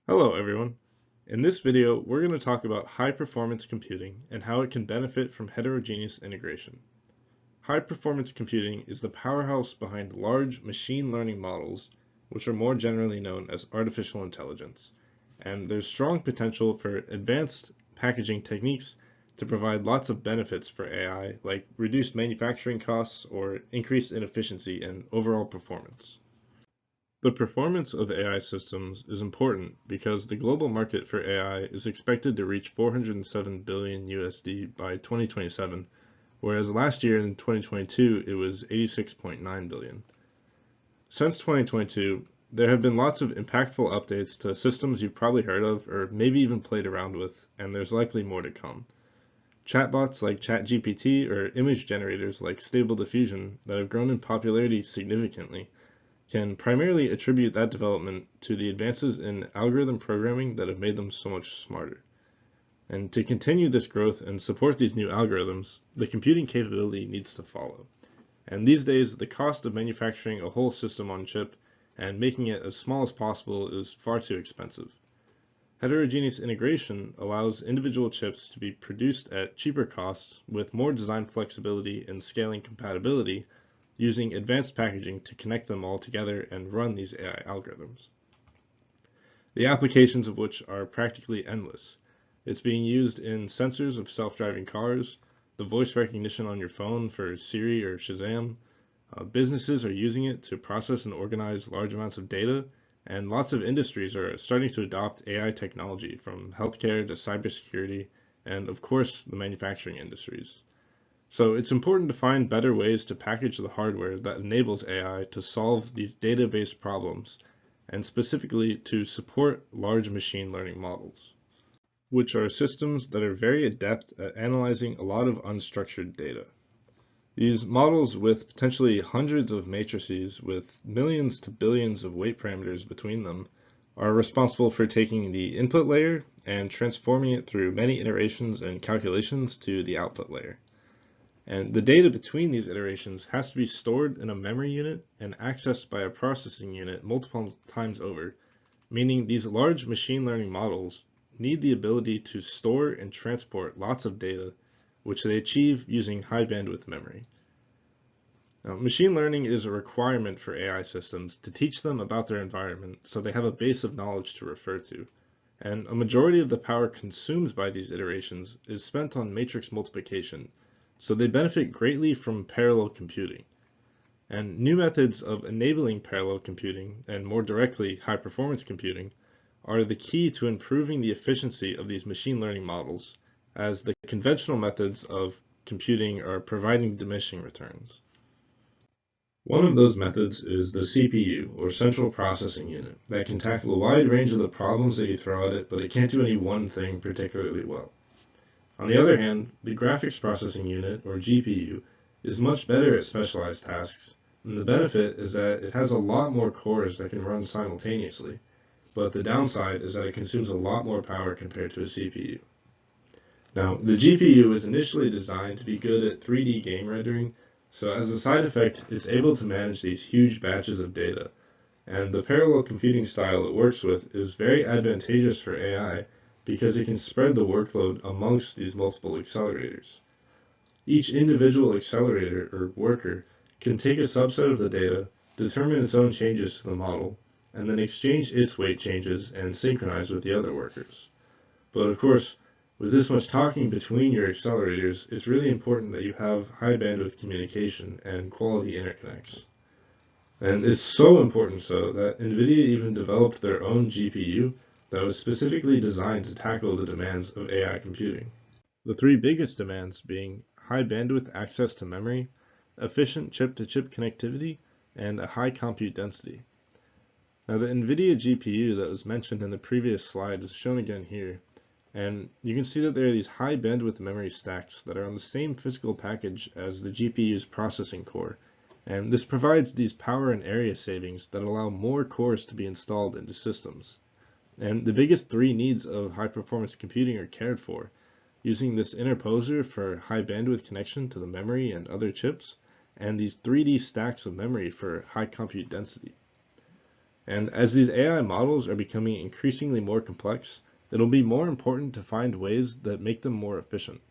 Hello everyone. In this video, we're going to talk about high-performance computing and how it can benefit from heterogeneous integration. High-performance computing is the powerhouse behind large machine learning models, which are more generally known as artificial intelligence. And there's strong potential for advanced packaging techniques to provide lots of benefits for AI, like reduced manufacturing costs or increased efficiency and overall performance. The performance of AI systems is important because the global market for AI is expected to reach 407 billion USD by 2027, whereas last year in 2022 it was 86.9 billion. Since 2022, there have been lots of impactful updates to systems you've probably heard of or maybe even played around with, and there's likely more to come. Chatbots like ChatGPT or image generators like Stable Diffusion that have grown in popularity significantly can primarily attribute that development to the advances in algorithm programming that have made them so much smarter. And to continue this growth and support these new algorithms, the computing capability needs to follow. And these days, the cost of manufacturing a whole system on chip and making it as small as possible is far too expensive. Heterogeneous integration allows individual chips to be produced at cheaper costs with more design flexibility and scaling compatibility, using advanced packaging to connect them all together and run these AI algorithms. The applications of which are practically endless. It's being used in sensors of self-driving cars, the voice recognition on your phone for Siri or Shazam. Businesses are using it to process and organize large amounts of data, and lots of industries are starting to adopt AI technology from healthcare to cybersecurity, and of course the manufacturing industries. So it's important to find better ways to package the hardware that enables AI to solve these data-based problems, and specifically to support large machine learning models, which are systems that are very adept at analyzing a lot of unstructured data. These models with potentially hundreds of matrices with millions to billions of weight parameters between them are responsible for taking the input layer and transforming it through many iterations and calculations to the output layer. And the data between these iterations has to be stored in a memory unit and accessed by a processing unit multiple times over, meaning these large machine learning models need the ability to store and transport lots of data, which they achieve using high bandwidth memory. Now, machine learning is a requirement for AI systems to teach them about their environment so they have a base of knowledge to refer to. And a majority of the power consumed by these iterations is spent on matrix multiplication, so they benefit greatly from parallel computing. And new methods of enabling parallel computing, and more directly high-performance computing, are the key to improving the efficiency of these machine learning models, as the conventional methods of computing are providing diminishing returns. One of those methods is the CPU, or Central Processing Unit, that can tackle a wide range of the problems that you throw at it, but it can't do any one thing particularly well. On the other hand, the Graphics Processing Unit, or GPU, is much better at specialized tasks, and the benefit is that it has a lot more cores that can run simultaneously, but the downside is that it consumes a lot more power compared to a CPU. Now, the GPU was initially designed to be good at 3D game rendering, so as a side effect, it's able to manage these huge batches of data, and the parallel computing style it works with is very advantageous for AI because it can spread the workload amongst these multiple accelerators. Each individual accelerator or worker can take a subset of the data, determine its own changes to the model, and then exchange its weight changes and synchronize with the other workers. But of course, with this much talking between your accelerators, it's really important that you have high bandwidth communication and quality interconnects. And it's so important so that NVIDIA even developed their own GPU that was specifically designed to tackle the demands of AI computing. The three biggest demands being high bandwidth access to memory, efficient chip-to-chip connectivity, and a high compute density. Now the NVIDIA GPU that was mentioned in the previous slide is shown again here, and you can see that there are these high bandwidth memory stacks that are on the same physical package as the GPU's processing core, and this provides these power and area savings that allow more cores to be installed into systems. And the biggest three needs of high-performance computing are cared for, using this interposer for high bandwidth connection to the memory and other chips, and these 3D stacks of memory for high compute density. And as these AI models are becoming increasingly more complex, it'll be more important to find ways that make them more efficient.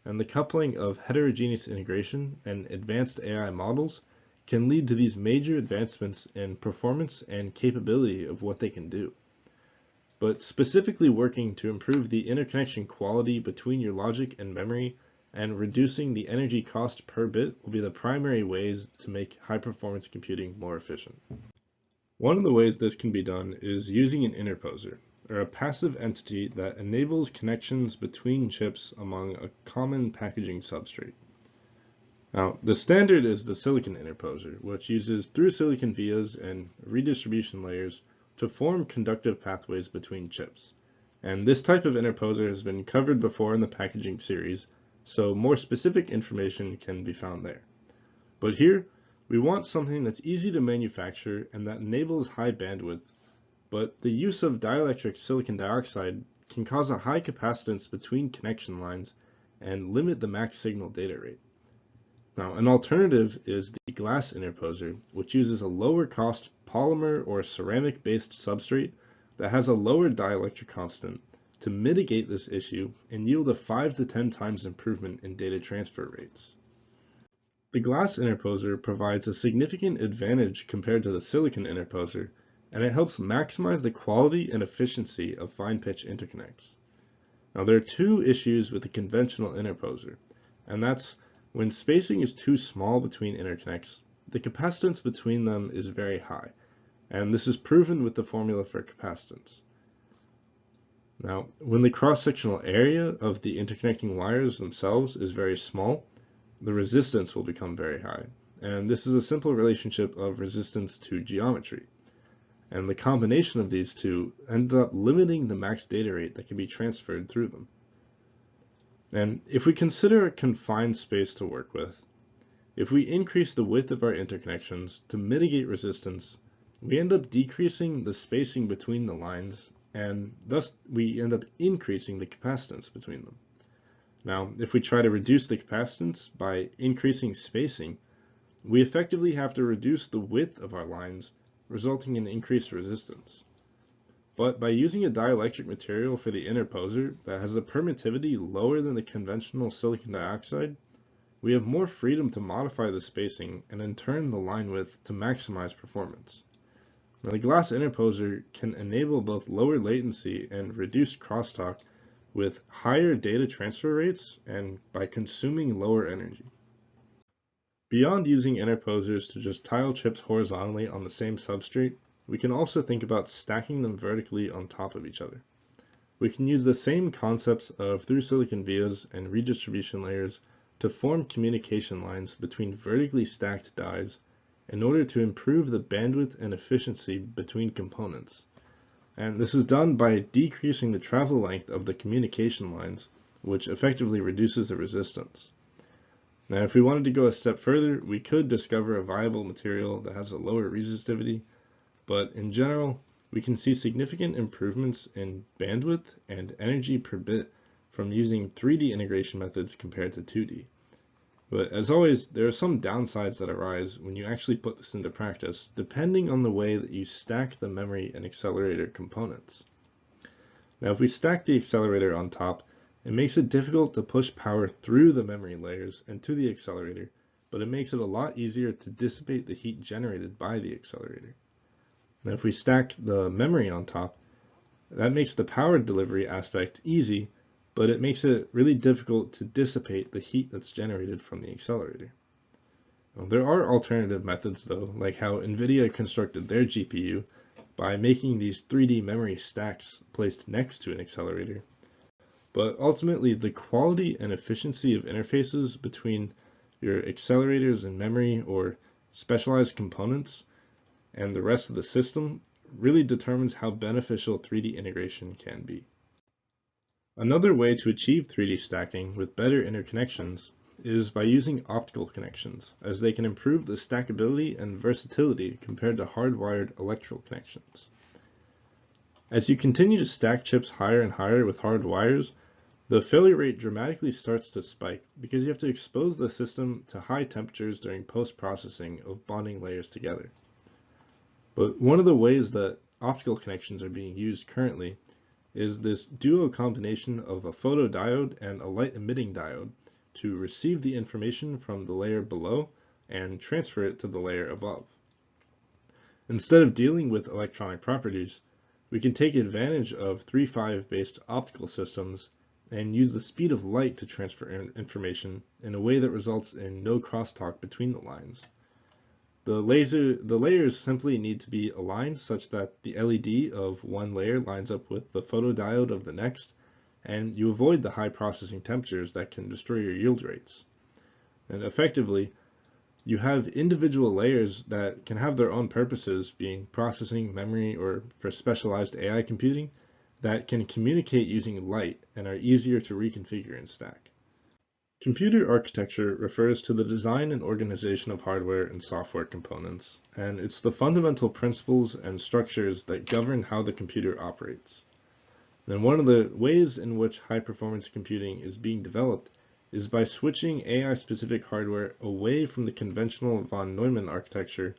And the coupling of heterogeneous integration and advanced AI models can lead to these major advancements in performance and capability of what they can do. But specifically working to improve the interconnection quality between your logic and memory and reducing the energy cost per bit will be the primary ways to make high-performance computing more efficient. One of the ways this can be done is using an interposer, or a passive entity that enables connections between chips among a common packaging substrate. Now, the standard is the silicon interposer, which uses through-silicon vias and redistribution layers to form conductive pathways between chips. And this type of interposer has been covered before in the packaging series, so more specific information can be found there. But here, we want something that's easy to manufacture and that enables high bandwidth, but the use of dielectric silicon dioxide can cause a high capacitance between connection lines and limit the max signal data rate. Now, an alternative is the glass interposer, which uses a lower cost polymer or ceramic-based substrate that has a lower dielectric constant to mitigate this issue and yield a 5 to 10 times improvement in data transfer rates. The glass interposer provides a significant advantage compared to the silicon interposer, and it helps maximize the quality and efficiency of fine-pitch interconnects. Now, there are two issues with the conventional interposer, and that's when spacing is too small between interconnects, the capacitance between them is very high, and this is proven with the formula for capacitance. Now, when the cross-sectional area of the interconnecting wires themselves is very small, the resistance will become very high, and this is a simple relationship of resistance to geometry. And the combination of these two ends up limiting the max data rate that can be transferred through them. And if we consider a confined space to work with, if we increase the width of our interconnections to mitigate resistance, we end up decreasing the spacing between the lines, and thus we end up increasing the capacitance between them. Now, if we try to reduce the capacitance by increasing spacing, we effectively have to reduce the width of our lines, resulting in increased resistance. But by using a dielectric material for the interposer that has a permittivity lower than the conventional silicon dioxide, we have more freedom to modify the spacing and in turn the line width to maximize performance. Now, the glass interposer can enable both lower latency and reduced crosstalk with higher data transfer rates and by consuming lower energy. Beyond using interposers to just tile chips horizontally on the same substrate, we can also think about stacking them vertically on top of each other. We can use the same concepts of through-silicon vias and redistribution layers to form communication lines between vertically stacked dies in order to improve the bandwidth and efficiency between components. And this is done by decreasing the travel length of the communication lines, which effectively reduces the resistance. Now, if we wanted to go a step further, we could discover a viable material that has a lower resistivity, but in general, we can see significant improvements in bandwidth and energy per bit from using 3D integration methods compared to 2D. But as always, there are some downsides that arise when you actually put this into practice, depending on the way that you stack the memory and accelerator components. Now, if we stack the accelerator on top, it makes it difficult to push power through the memory layers and to the accelerator, but it makes it a lot easier to dissipate the heat generated by the accelerator. Now, if we stack the memory on top, that makes the power delivery aspect easy, but it makes it really difficult to dissipate the heat that's generated from the accelerator. Now, there are alternative methods though, like how NVIDIA constructed their GPU by making these 3D memory stacks placed next to an accelerator. But ultimately, the quality and efficiency of interfaces between your accelerators and memory or specialized components and the rest of the system really determines how beneficial 3D integration can be. Another way to achieve 3D stacking with better interconnections is by using optical connections, as they can improve the stackability and versatility compared to hardwired electrical connections. As you continue to stack chips higher and higher with hard wires, the failure rate dramatically starts to spike because you have to expose the system to high temperatures during post-processing of bonding layers together. But one of the ways that optical connections are being used currently is this duo combination of a photodiode and a light-emitting diode to receive the information from the layer below and transfer it to the layer above. Instead of dealing with electronic properties, we can take advantage of 3-5 based optical systems and use the speed of light to transfer information in a way that results in no crosstalk between the lines. The layers simply need to be aligned such that the LED of one layer lines up with the photodiode of the next, and you avoid the high processing temperatures that can destroy your yield rates. And effectively, you have individual layers that can have their own purposes, being processing, memory, or for specialized AI computing, that can communicate using light and are easier to reconfigure and stack. Computer architecture refers to the design and organization of hardware and software components, and it's the fundamental principles and structures that govern how the computer operates. And one of the ways in which high-performance computing is being developed is by switching AI-specific hardware away from the conventional von Neumann architecture,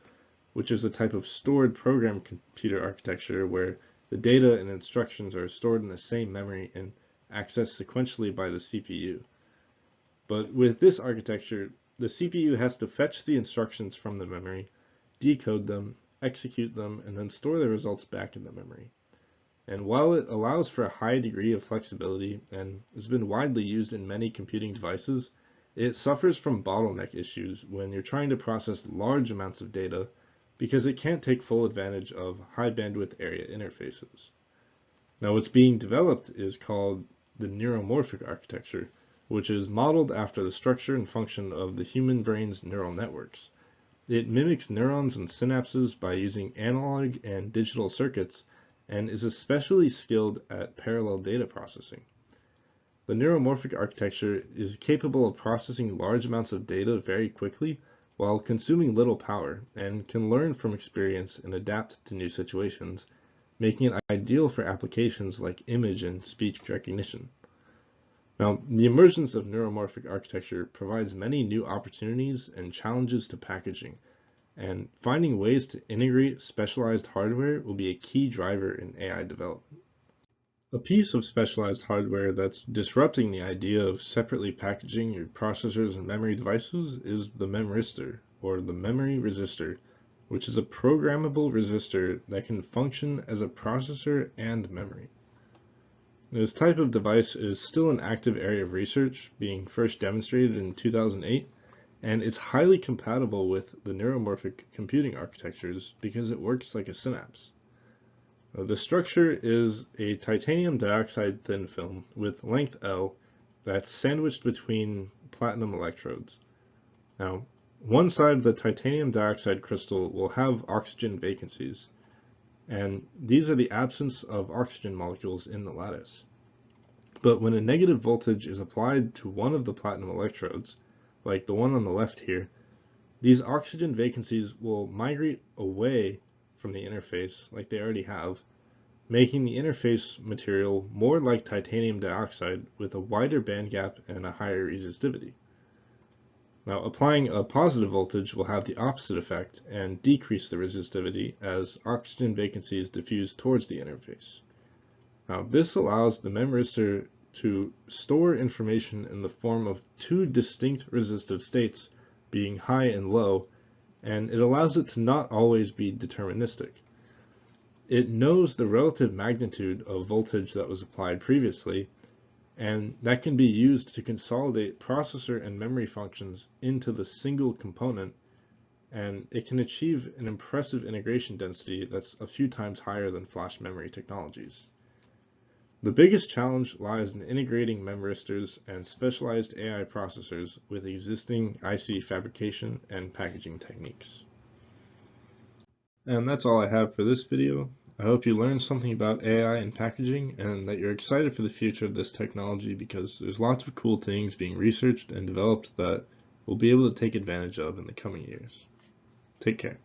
which is a type of stored program computer architecture where the data and instructions are stored in the same memory and accessed sequentially by the CPU. But with this architecture, the CPU has to fetch the instructions from the memory, decode them, execute them, and then store the results back in the memory. And while it allows for a high degree of flexibility and has been widely used in many computing devices, it suffers from bottleneck issues when you're trying to process large amounts of data because it can't take full advantage of high bandwidth area interfaces. Now, what's being developed is called the neuromorphic architecture, which is modeled after the structure and function of the human brain's neural networks. It mimics neurons and synapses by using analog and digital circuits and is especially skilled at parallel data processing. The neuromorphic architecture is capable of processing large amounts of data very quickly while consuming little power and can learn from experience and adapt to new situations, making it ideal for applications like image and speech recognition. Now, the emergence of neuromorphic architecture provides many new opportunities and challenges to packaging, and finding ways to integrate specialized hardware will be a key driver in AI development. A piece of specialized hardware that's disrupting the idea of separately packaging your processors and memory devices is the memristor, or the memory resistor, which is a programmable resistor that can function as a processor and memory. This type of device is still an active area of research, being first demonstrated in 2008, and it's highly compatible with the neuromorphic computing architectures because it works like a synapse. The structure is a titanium dioxide thin film with length L that's sandwiched between platinum electrodes. Now, one side of the titanium dioxide crystal will have oxygen vacancies, and these are the absence of oxygen molecules in the lattice. But when a negative voltage is applied to one of the platinum electrodes, like the one on the left here, these oxygen vacancies will migrate away from the interface like they already have, making the interface material more like titanium dioxide with a wider band gap and a higher resistivity. Now, applying a positive voltage will have the opposite effect and decrease the resistivity as oxygen vacancies diffuse towards the interface. Now, this allows the memristor to store information in the form of two distinct resistive states, being high and low, and it allows it to not always be deterministic. It knows the relative magnitude of voltage that was applied previously, and that can be used to consolidate processor and memory functions into the single component, and it can achieve an impressive integration density that's a few times higher than flash memory technologies. The biggest challenge lies in integrating memristors and specialized AI processors with existing IC fabrication and packaging techniques. And that's all I have for this video. I hope you learned something about AI and packaging and that you're excited for the future of this technology because there's lots of cool things being researched and developed that we'll be able to take advantage of in the coming years. Take care.